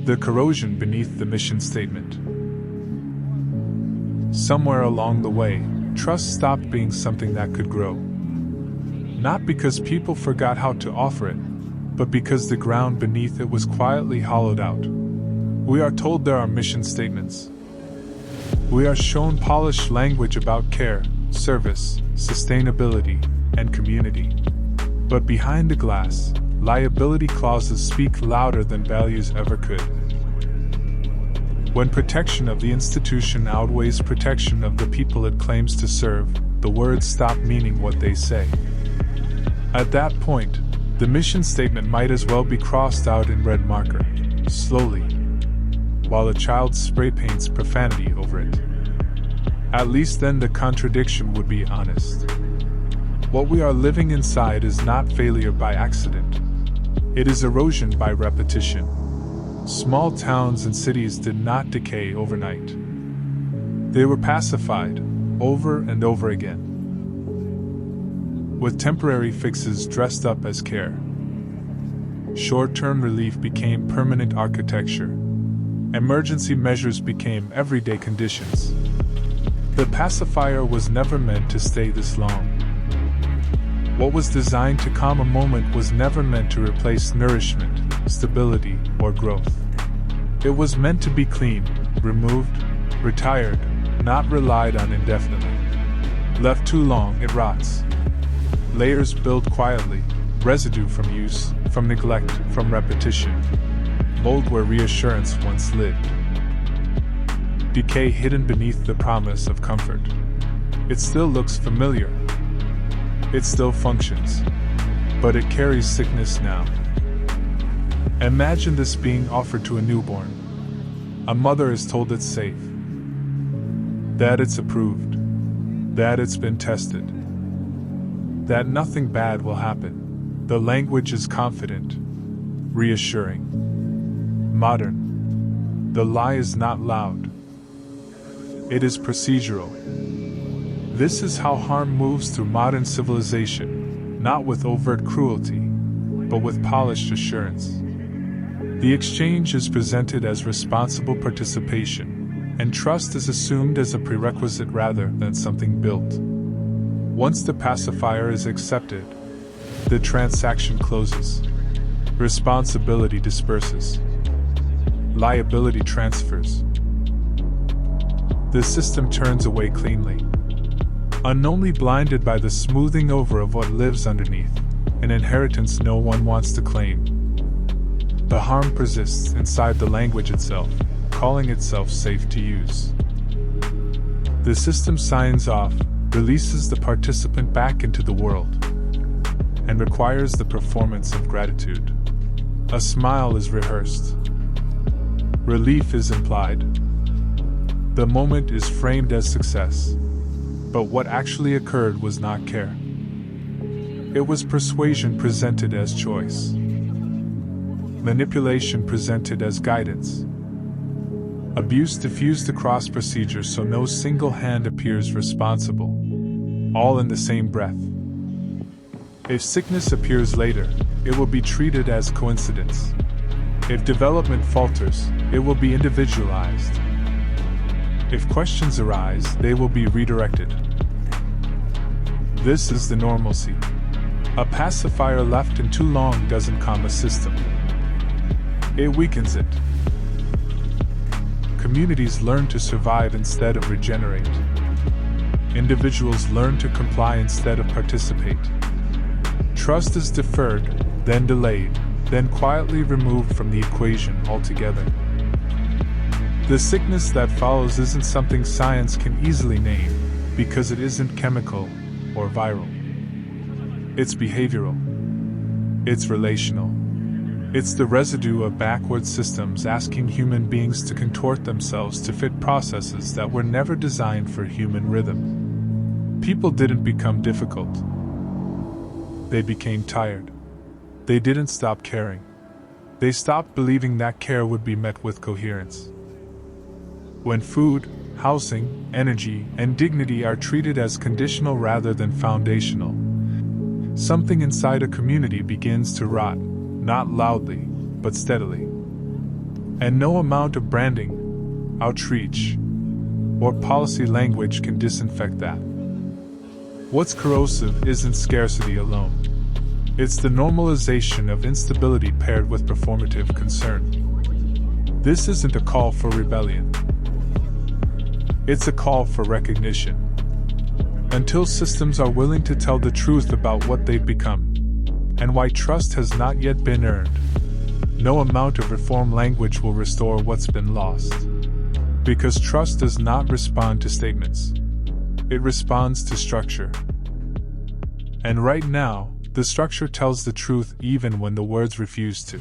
The corrosion beneath the mission statement. Somewhere along the way, trust stopped being something that could grow. Not because people forgot how to offer it, but because the ground beneath it was quietly hollowed out. We are told there are mission statements. We are shown polished language about care, service, sustainability, and community. But behind the glass, liability clauses speak louder than values ever could. When protection of the institution outweighs protection of the people it claims to serve, the words stop meaning what they say. At that point, the mission statement might as well be crossed out in red marker, slowly, while a child spray paints profanity over it. At least then the contradiction would be honest. What we are living inside is not failure by accident. It is erosion by repetition. Small towns and cities did not decay overnight. They were pacified, over and over again, with temporary fixes dressed up as care. Short-term relief became permanent architecture. Emergency measures became everyday conditions. The pacifier was never meant to stay this long. What was designed to calm a moment was never meant to replace nourishment, stability, or growth. It was meant to be clean, removed, retired, not relied on indefinitely. Left too long, it rots. Layers build quietly, residue from use, from neglect, from repetition. Mold where reassurance once lived. Decay hidden beneath the promise of comfort. It still looks familiar. It still functions. But it carries sickness now. Imagine this being offered to a newborn. A mother is told it's safe. That it's approved. That it's been tested. That nothing bad will happen. The language is confident, reassuring, modern. The lie is not loud. It is procedural. This is how harm moves through modern civilization, not with overt cruelty, but with polished assurance. The exchange is presented as responsible participation, and trust is assumed as a prerequisite rather than something built. Once the pacifier is accepted, the transaction closes. Responsibility disperses. Liability transfers. The system turns away cleanly, unknowingly blinded by the smoothing over of what lives underneath, an inheritance no one wants to claim. The harm persists inside the language itself, calling itself safe to use. The system signs off, releases the participant back into the world, and requires the performance of gratitude. A smile is rehearsed. Relief is implied. The moment is framed as success. But what actually occurred was not care. It was persuasion presented as choice. Manipulation presented as guidance. Abuse diffused across procedures so no single hand appears responsible. All in the same breath. If sickness appears later, it will be treated as coincidence. If development falters, it will be individualized. If questions arise, they will be redirected. This is the normalcy. A pacifier left in too long doesn't calm a system. It weakens it. Communities learn to survive instead of regenerate. Individuals learn to comply instead of participate. Trust is deferred, then delayed, then quietly removed from the equation altogether. The sickness that follows isn't something science can easily name, because it isn't chemical or viral. It's behavioral. It's relational. It's the residue of backward systems asking human beings to contort themselves to fit processes that were never designed for human rhythm. People didn't become difficult. They became tired. They didn't stop caring. They stopped believing that care would be met with coherence. When food, housing, energy, and dignity are treated as conditional rather than foundational, something inside a community begins to rot, not loudly, but steadily. And no amount of branding, outreach, or policy language can disinfect that. What's corrosive isn't scarcity alone. It's the normalization of instability paired with performative concern. This isn't a call for rebellion. It's a call for recognition. Until systems are willing to tell the truth about what they've become, and why trust has not yet been earned, no amount of reform language will restore what's been lost. Because trust does not respond to statements. It responds to structure. And right now, the structure tells the truth even when the words refuse to.